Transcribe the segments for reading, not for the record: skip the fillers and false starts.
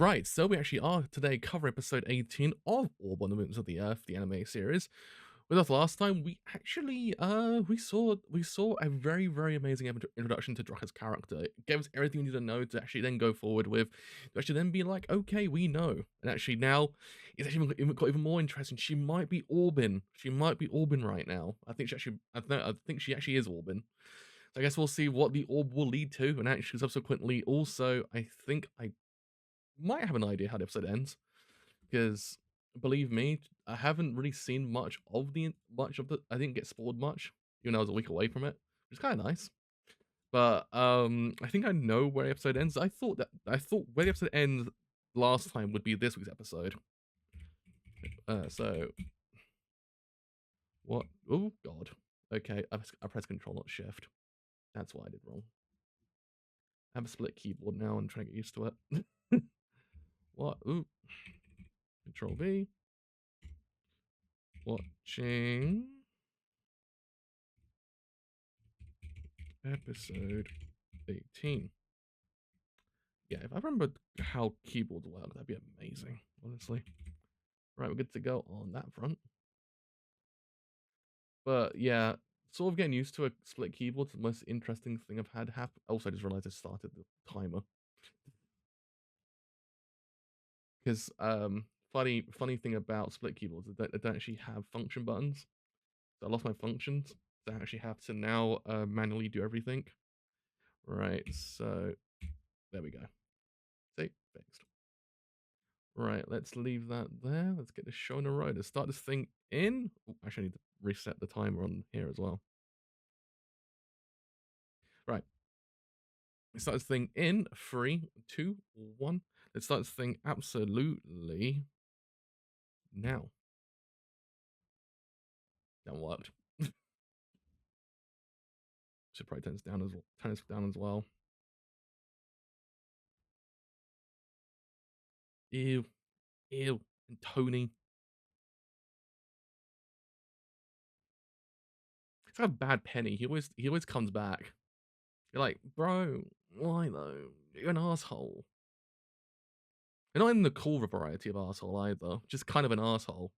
Right, so we actually are today covering episode 18 of Orb on the Moons of the Earth, the anime series. With us last time, we actually we saw a very amazing introduction to Drucker's character. It gave us everything we need to know to actually then go forward with, to actually then be like, okay, we know. And actually now, it's actually even got even more interesting. She might be Orbin. She might be Orbin right now. I think she actually is Orbin. So I guess we'll see what the orb will lead to, and actually subsequently also, I think I might have an idea how the episode ends because believe me, I haven't really seen much of the. I didn't get spoiled much, even though I was a week away from it, which is kind of nice. But I think I know where the episode ends. I thought where the episode ends last time would be this week's episode. So what? Oh God. Okay, I pressed Control not Shift. That's what I did wrong. I have a split keyboard now and trying to get used to it. What? Ooh. Control V. Watching episode 18. Yeah, if I remember how keyboards work, that'd be amazing, honestly. Right, we're good to go on that front. But yeah, sort of getting used to a split keyboard's the most interesting thing I've had happen. Also, I just realized I started the timer. Because funny thing about split keyboards is that they don't actually have function buttons. So I lost my functions. So I actually have to now manually do everything. Right, so there we go. See, fixed. Right, let's leave that there. Let's get this show on a road. Let's start this thing in. Ooh, actually, I need to reset the timer on here as well. Right, let's start this thing in 3, 2, 1. Let's start this thing absolutely now. That worked. Should probably turn this down as well. Turn this down as well. Ew, ew, and Tony. It's like a bad Penny. He always comes back. You're like, bro, why though? You're an asshole. You're not in the cool variety of asshole either. Just kind of an asshole.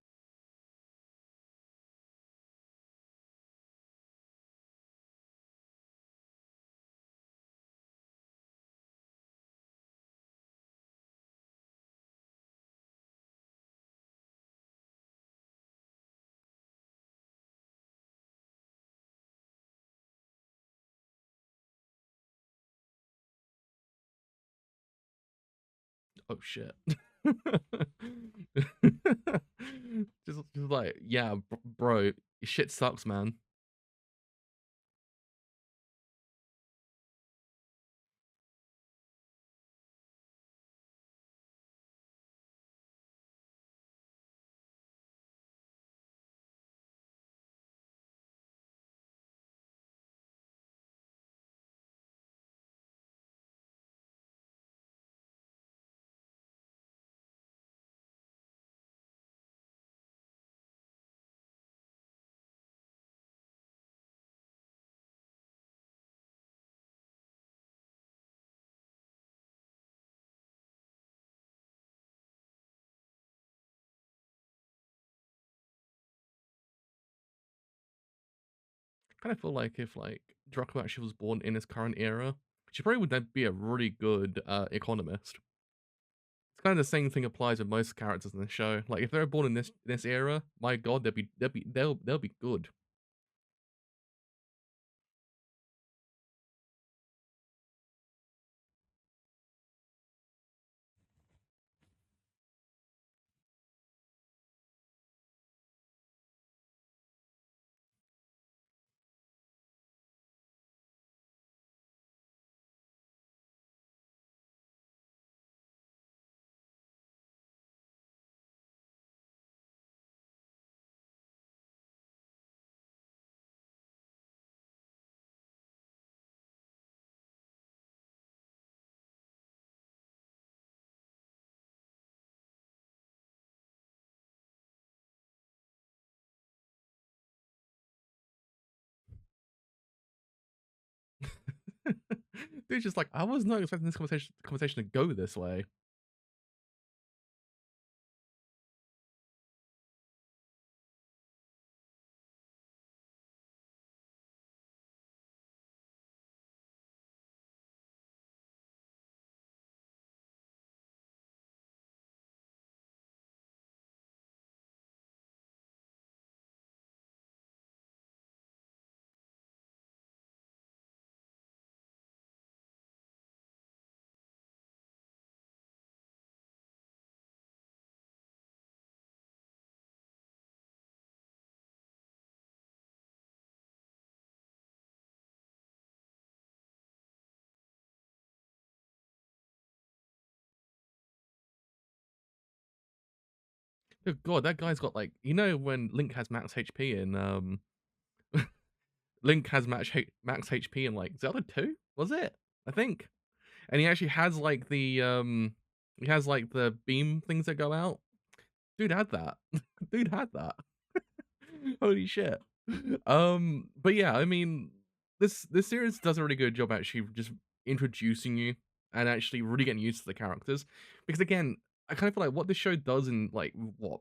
Oh shit. just like, yeah, bro, shit sucks, man. Kind of feel like if like Draco actually was born in his current era, she probably would then be a really good economist. It's kind of the same thing applies with most characters in the show. Like if they're born in this era, my god, they'll be good. Dude's just like, I was not expecting this conversation to go this way. Good God, that guy's got like, you know, when Link has max HP in Link has max HP in like Zelda 2, was it? I think. And he actually has like he has like the beam things that go out. Dude had that. Dude had that. Holy shit. But yeah, I mean, this series does a really good job actually just introducing you and actually really getting used to the characters. Because again, I kind of feel like what this show does in like what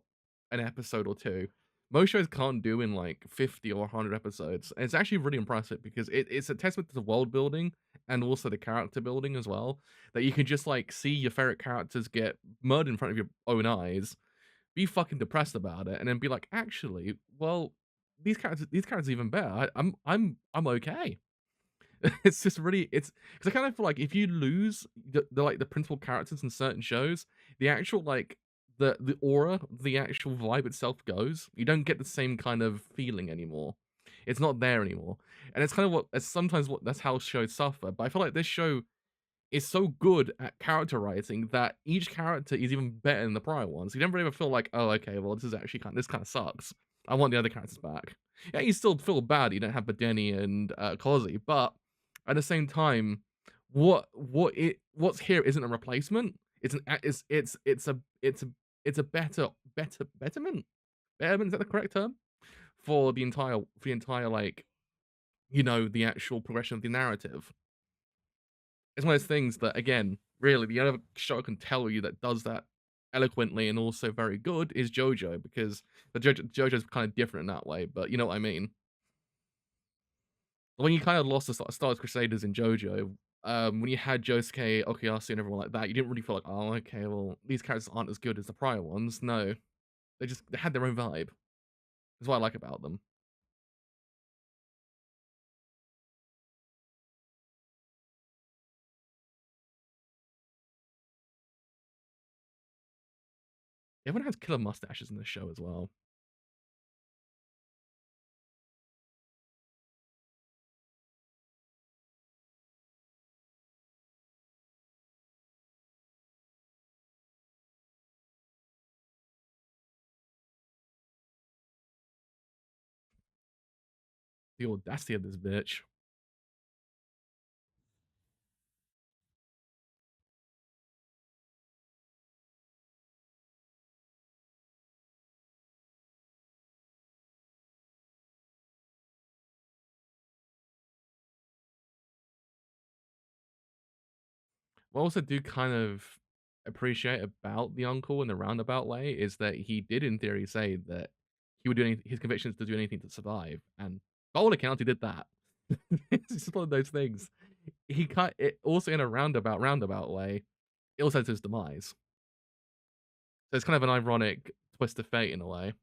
an episode or two, most shows can't do in like 50 or 100 episodes. And it's actually really impressive because it's a testament to the world building and also the character building as well. That you can just like see your favorite characters get murdered in front of your own eyes, be fucking depressed about it, and then be like, actually, well, these characters are even better. I'm okay. It's just really it's because I kind of feel like if you lose the like the principal characters in certain shows, the actual like the aura, the actual vibe itself goes. You don't get the same kind of feeling anymore. It's not there anymore, and it's kind of what it's sometimes what that's how shows suffer. But I feel like this show is so good at character writing that each character is even better than the prior ones. You never ever feel like, oh, okay, well, this kind of sucks. I want the other characters back. Yeah, you still feel bad you don't have Badeni and Kozi, but at the same time, what's here isn't a replacement. It's an it's a betterment. Betterment, is that the correct term for the entire like the actual progression of the narrative? It's one of those things that, again, really, the only other show I can tell you that does that eloquently and also very good is JoJo, because JoJo's kind of different in that way, but you know what I mean. When you kind of lost the Star Wars Crusaders in JoJo, when you had Josuke, Okuyasu, and everyone like that, you didn't really feel like, oh, okay, well, these characters aren't as good as the prior ones. No, they had their own vibe. That's what I like about them. Everyone has killer mustaches in this show as well. The audacity of this bitch. What I also do kind of appreciate about the uncle in the roundabout way is that he did, in theory, say that he would do his convictions to do anything to survive, and by all accounts, he did that. It's just one of those things. He cut it also in a roundabout way. It also to his demise. So it's kind of an ironic twist of fate in a way.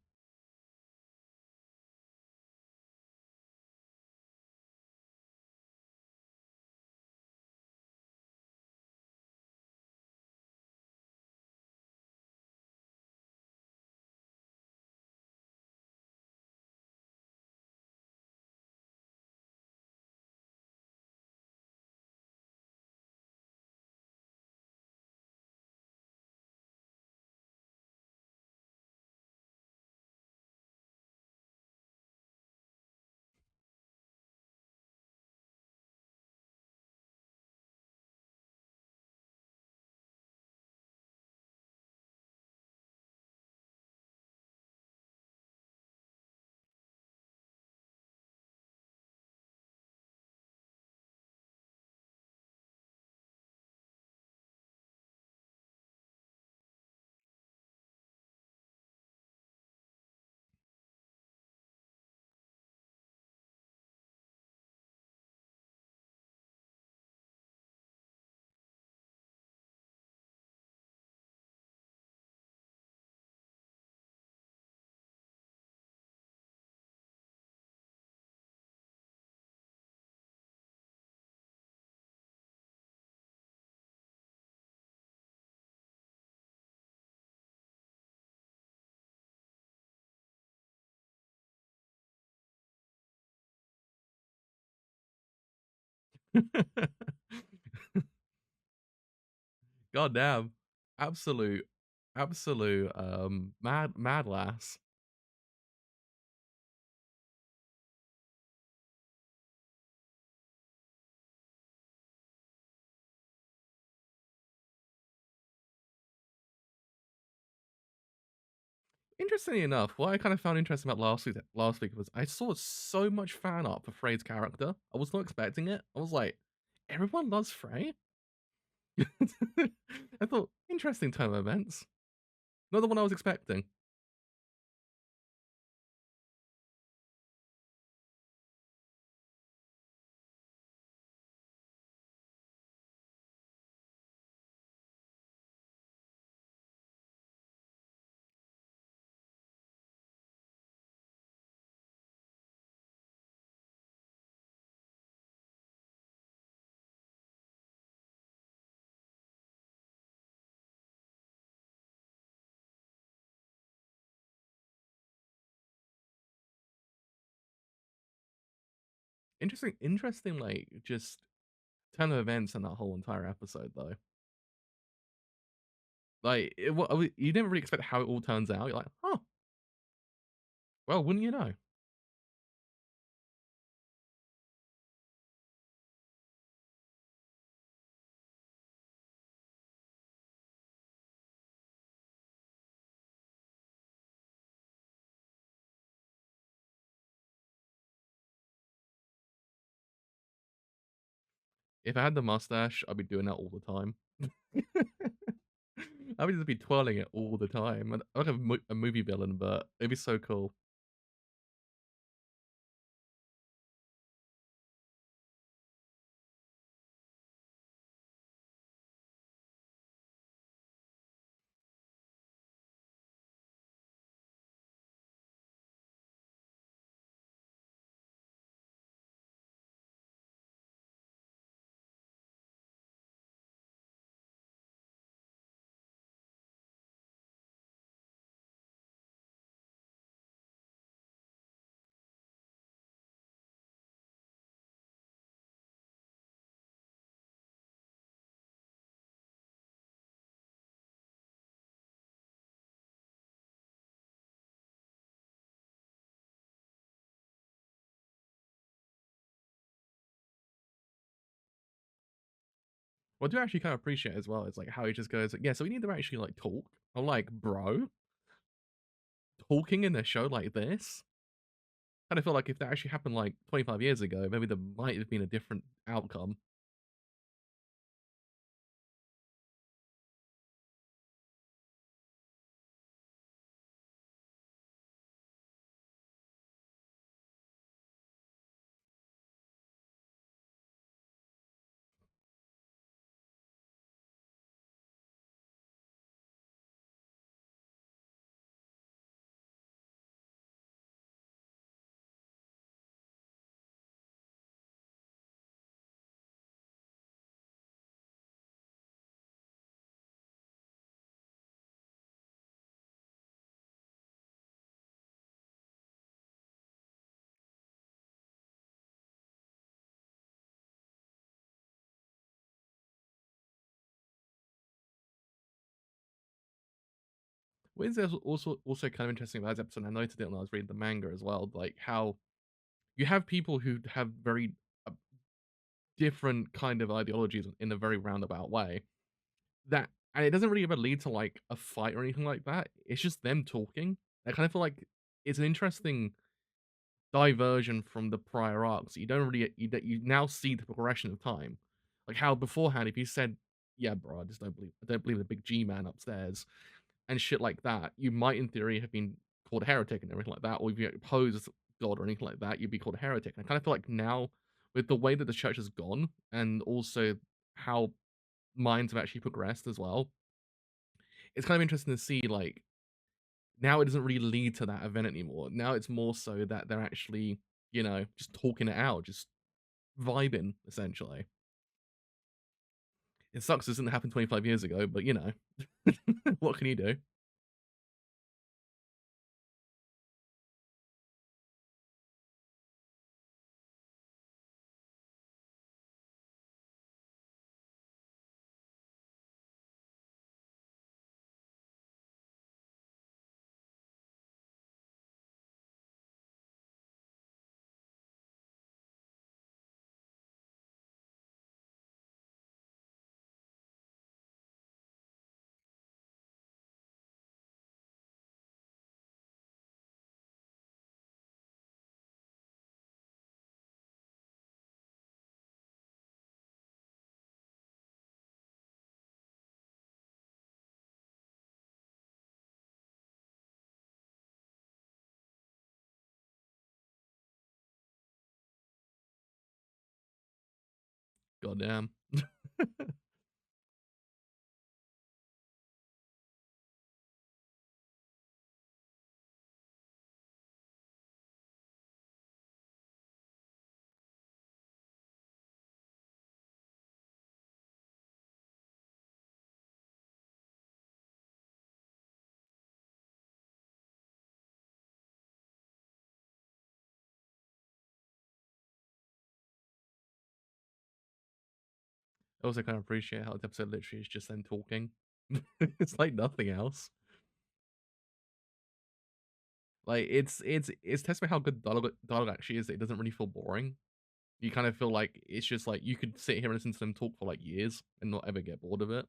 God damn. Absolute absolute mad lass. Interestingly enough, what I kind of found interesting about last week was I saw so much fan art for Frey's character. I was not expecting it. I was like, everyone loves Frey. I thought interesting turn of events. Not the one I was expecting. Interesting, like just turn of events in that whole entire episode though. Like, you never really expect how it all turns out. You're like, huh, well, wouldn't you know? If I had the mustache, I'd be doing that all the time. I would just be twirling it all the time. I'd have a movie villain, but it'd be so cool. What I do actually kind of appreciate as well is like how he just goes, yeah, so we need to actually like talk. I'm like, bro, talking in a show like this? Kind of feel like if that actually happened like 25 years ago, maybe there might have been a different outcome. What is also kind of interesting about this episode, I noted it when I was reading the manga as well, like how you have people who have very uh, different kind of ideologies in a very roundabout way. That and it doesn't really ever lead to like a fight or anything like that. It's just them talking. I kind of feel like it's an interesting diversion from the prior arcs. You don't really you now see the progression of time, like how beforehand if you said, "Yeah, bro, I don't believe the big G man upstairs," and shit like that, you might in theory have been called a heretic and everything like that, or if you oppose God or anything like that, you'd be called a heretic. And I kind of feel like now, with the way that the church has gone, and also how minds have actually progressed as well, it's kind of interesting to see like now it doesn't really lead to that event anymore. Now it's more so that they're actually, just talking it out, just vibing essentially. It sucks this didn't happen 25 years ago, but what can you do? Goddamn. I also kind of appreciate how the episode literally is just them talking. It's like nothing else. Like it's testament how good dialogue actually is that it doesn't really feel boring. You kind of feel like it's just like you could sit here and listen to them talk for like years and not ever get bored of it.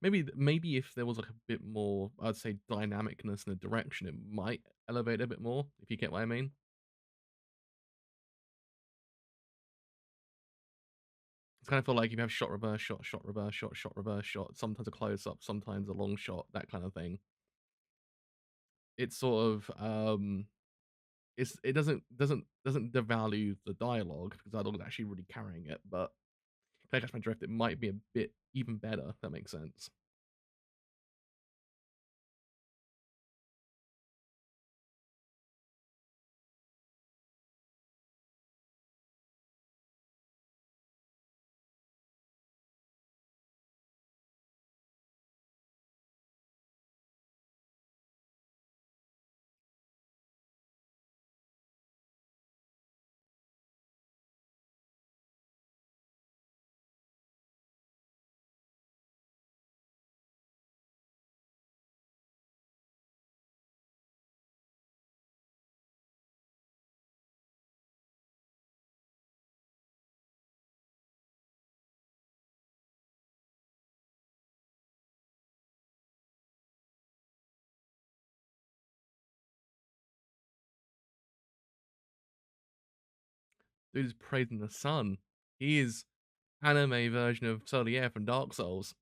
Maybe if there was like a bit more, I'd say dynamicness in the direction, it might elevate a bit more. If you get what I mean. It's kind of feel like you have shot reverse shot, shot reverse shot, shot reverse shot. Sometimes a close up, sometimes a long shot, that kind of thing. It's sort of it doesn't devalue the dialogue because dialogue is actually really carrying it, but if I catch my drift, it might be a bit even better. If that makes sense. Dude is praising the sun. He is anime version of Solaire from Dark Souls.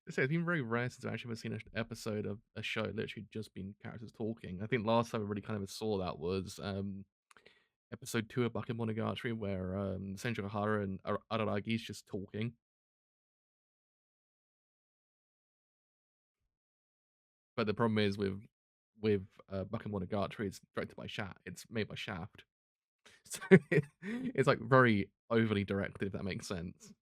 It's been very rare since I've actually ever seen an episode of a show literally just been characters talking. I think last time I really kind of saw that was episode 2 of Bakemonogatari, where Senju Hara and Araragi's just talking. But the problem is with Bakemonogatari, it's directed by Shaft. It's made by Shaft, so it's like very overly directed. If that makes sense.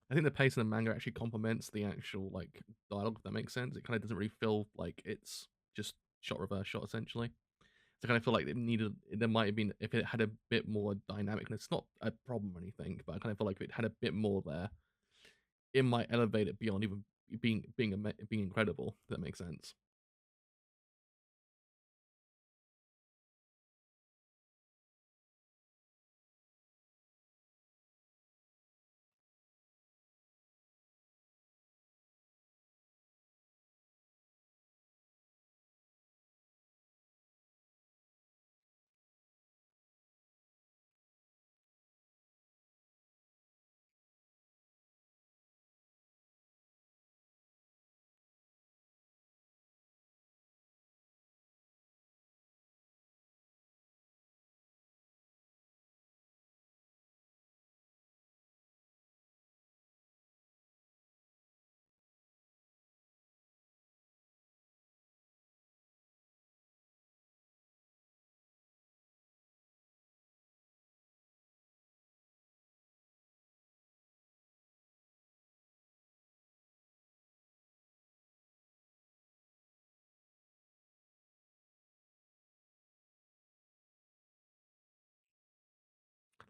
I think the pace of the manga actually complements the actual like dialogue. If that makes sense. It kind of doesn't really feel like it's just shot reverse shot essentially. So I kind of feel like it needed. There might have been if it had a bit more dynamicness. It's not a problem or anything, but I kind of feel like if it had a bit more there, it might elevate it beyond even being incredible. If that makes sense.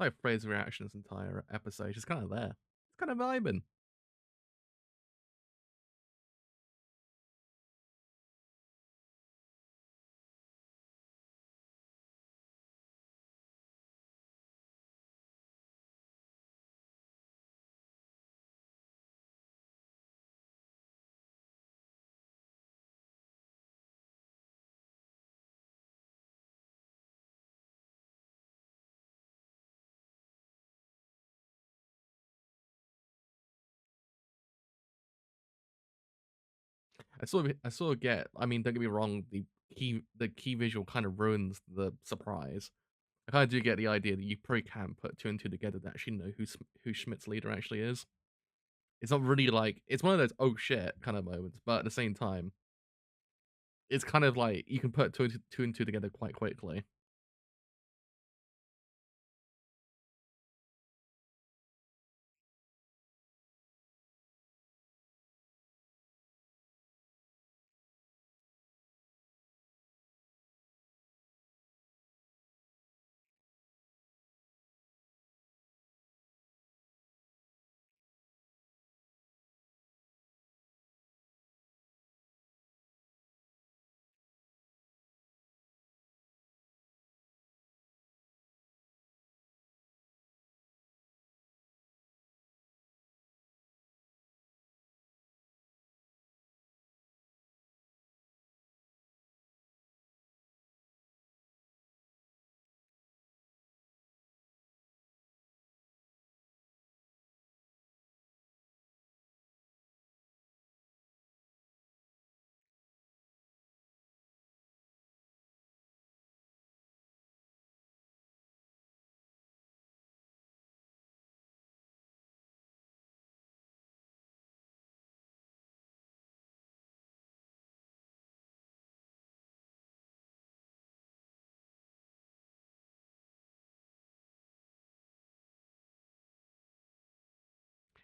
like Fraser reaction's entire episode, just kind of there. It's kind of vibing. I sort of get. I mean, don't get me wrong. The key visual kind of ruins the surprise. I kind of do get the idea that you probably can put two and two together to actually know who Schmidt's leader actually is. It's not really like it's one of those oh shit kind of moments, but at the same time, it's kind of like you can put two and two together quite quickly.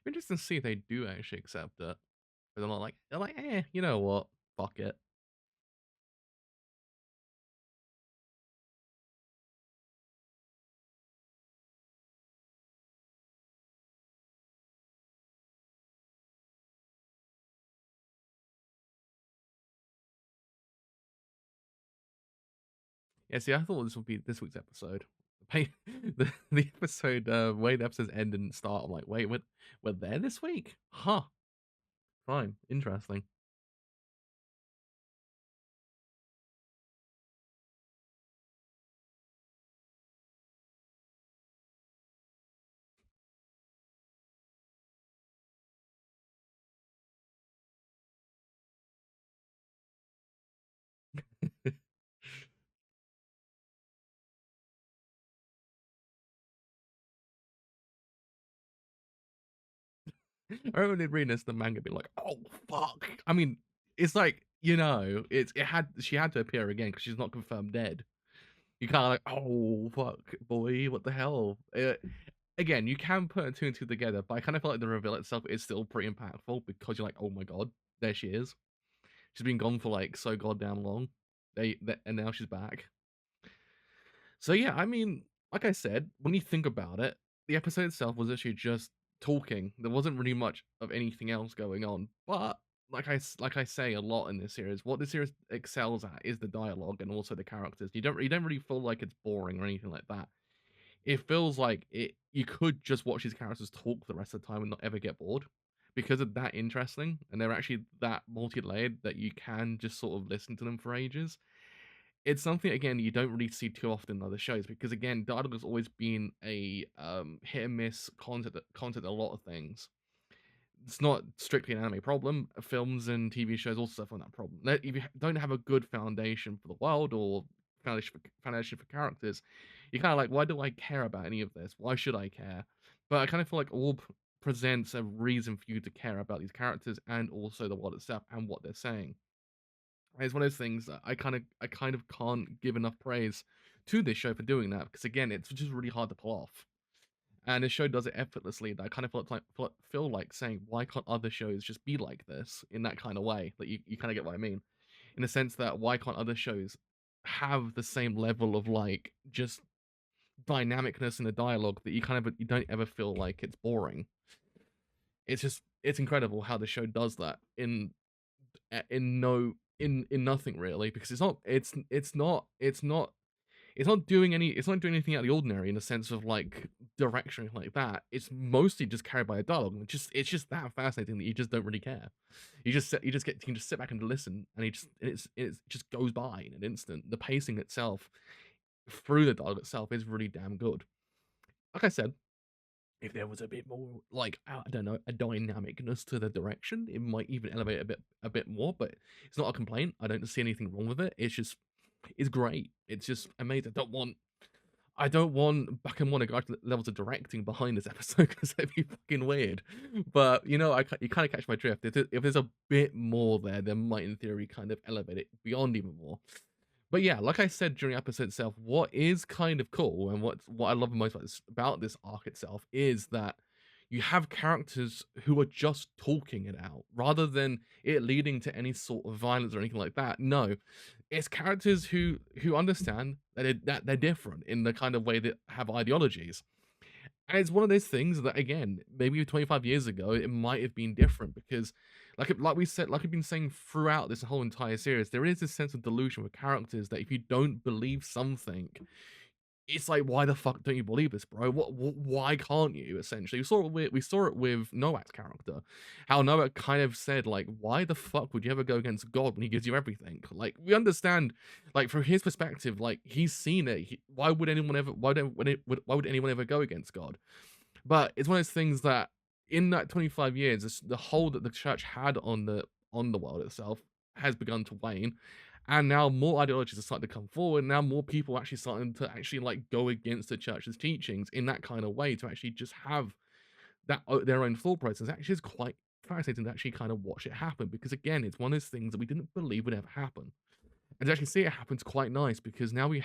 Interesting to see if they do actually accept it. But they're like, you know what? Fuck it. Yeah, see, I thought this would be this week's episode. The episode, way the episodes end and start. I'm like, wait, we're there this week? Huh. Fine. Interesting. I remember reading this, the manga being like, oh fuck. I mean, it's like, she had to appear again because she's not confirmed dead. You kind of like, oh fuck, boy, what the hell? Again, you can put two and two together, but I kind of feel like the reveal itself is still pretty impactful because you're like, oh my god, there she is. She's been gone for like so goddamn long. And now she's back. So yeah, I mean, like I said, when you think about it, the episode itself was actually just talking. There wasn't really much of anything else going on. But like I say a lot in this series, what this series excels at is the dialogue and also the characters. You don't really feel like it's boring or anything like that. It feels like you could just watch these characters talk the rest of the time and not ever get bored because they're that interesting and they're actually that multi-layered that you can just sort of listen to them for ages. It's something again you don't really see too often in other shows because again dialogue has always been a hit and miss content a lot of things. It's not strictly an anime problem. Films and TV shows also suffer from that problem. If you don't have a good foundation for the world or foundation for characters, you're kind of like, why do I care about any of this? Why should I care? But I kind of feel like Orb presents a reason for you to care about these characters and also the world itself and what they're saying. And it's one of those things that I kind of can't give enough praise to this show for doing that because again, it's just really hard to pull off. And this show does it effortlessly. And I kind of feel like saying, why can't other shows just be like this in that kind of way? Like you kind of get what I mean, in the sense that why can't other shows have the same level of like just dynamicness in the dialogue that you don't ever feel like it's boring. It's incredible how the show does that in no in nothing really, because it's not doing anything out of the ordinary in the sense of like direction like that. It's mostly just carried by a dialogue, and it's just that fascinating that you just don't really care. You can just sit back and listen, and it just goes by in an instant. The pacing itself through the dialogue itself is really damn good. Like I said, if there was a bit more like I don't know, a dynamicness to the direction, it might even elevate a bit more. But it's not a complaint. I don't see anything wrong with it. It's great. It's just amazing. I don't want back and one levels of directing behind this episode because that'd be fucking weird. But you know, you kind of catch my drift. If there's a bit more there, then might in theory kind of elevate it beyond even more. But yeah, like I said during the episode itself, what is kind of cool and what I love most about this arc itself is that you have characters who are just talking it out rather than it leading to any sort of violence or anything like that. No, it's characters who understand that they're different in the kind of way that have ideologies. And it's one of those things that, again, maybe 25 years ago, it might have been different because, like I've been saying throughout this whole entire series, there is this sense of delusion with characters that if you don't believe something, it's like, why the fuck don't you believe this, bro? Why can't you? Essentially, we saw it with Noah's character, how Noah kind of said like, why the fuck would you ever go against God when He gives you everything? Like, we understand, like from his perspective, like he's seen it. Why would anyone ever? Why would anyone ever go against God? But it's one of those things that in that 25 years, the hold that the church had on the world itself has begun to wane, and now more ideologies are starting to come forward. Now more people are actually starting to actually like go against the church's teachings in that kind of way to actually just have that their own thought process. Actually, is quite fascinating to actually kind of watch it happen because again, it's one of those things that we didn't believe would ever happen. And to actually see it happen is quite nice because now we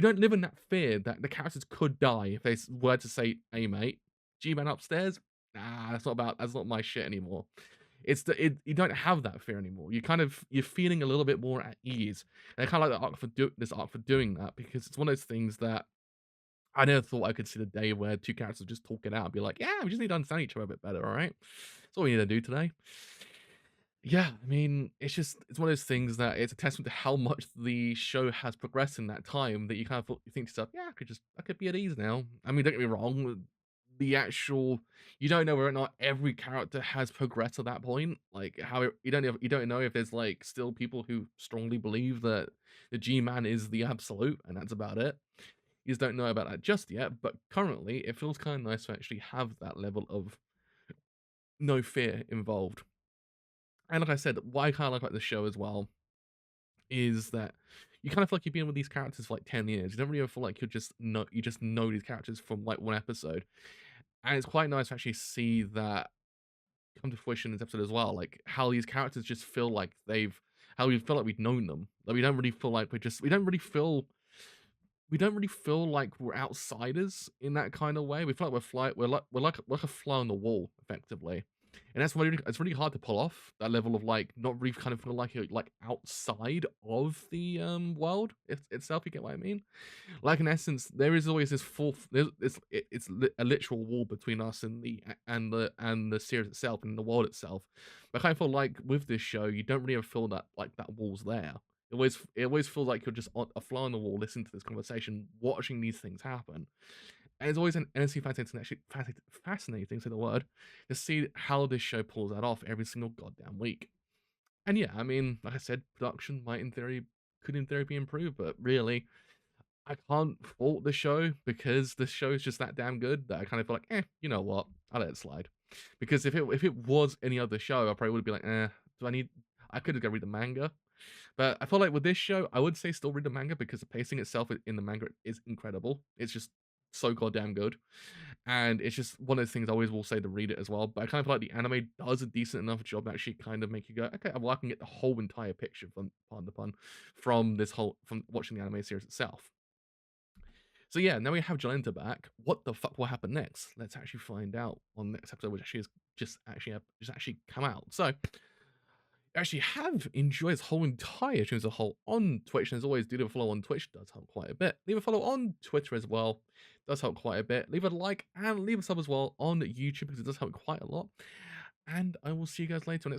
don't live in that fear that the characters could die if they were to say, "Hey mate, G-man upstairs, nah, that's not my shit anymore." You don't have that fear anymore. You're feeling a little bit more at ease, and I kind of like this arc for doing that because it's one of those things that I never thought I could see the day where two characters just talk it out and be like, "Yeah, we just need to understand each other a bit better, all right? That's all we need to do today." Yeah, I mean, it's one of those things that it's a testament to how much the show has progressed in that time that you kind of you think to yourself, yeah, I could be at ease now. I mean, don't get me wrong, the actual you don't know whether or not every character has progressed to that point. Like you don't know if there's like still people who strongly believe that the G Man is the absolute and that's about it. You just don't know about that just yet, but currently it feels kind of nice to actually have that level of no fear involved. And like I said, what I kind of like about the show as well is that you kind of feel like you've been with these characters for like 10 years. You don't really ever feel like you just know these characters from like one episode. And it's quite nice to actually see that come to fruition in this episode as well. Like how these characters just feel like how we feel like we've known them. Like we don't really feel like we don't really feel like we're outsiders in that kind of way. We feel like we're like a fly on the wall, effectively. And it's really hard to pull off that level of like not really kind of feel like you're like outside of the world itself. You get what I mean? Like in essence, there is always this a literal wall between us and the series itself and the world itself. But I kind of feel like with this show, you don't really ever feel that like that wall's there. It always feels like you're just a fly on the wall, listening to this conversation, watching these things happen. And it's always an endlessly fascinating, say the word, to see how this show pulls that off every single goddamn week. And yeah, I mean, like I said, production could in theory be improved, but really, I can't fault the show because the show is just that damn good that I kind of feel like, you know what, I'll let it slide. Because if it was any other show, I probably would be like, do I need? I could have go read the manga, but I feel like with this show, I would say still read the manga because the pacing itself in the manga is incredible. It's just so goddamn good. And it's just one of those things I always will say to read it as well. But I kind of feel like the anime does a decent enough job to actually kind of make you go, okay, well, I can get the whole entire picture from, pardon the pun, from watching the anime series itself. So yeah, now we have Jolenta back. What the fuck will happen next? Let's actually find out on the next episode, which actually is just actually come out. So actually have enjoyed this whole entire stream as a whole on Twitch. And as always, do leave a follow on Twitch, does help quite a bit. Leave a follow on Twitter as well, does help quite a bit. Leave a like and leave a sub as well on YouTube because it does help quite a lot. And I will see you guys later on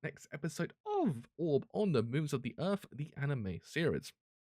next episode of Orb on the Moons of the Earth, the anime series.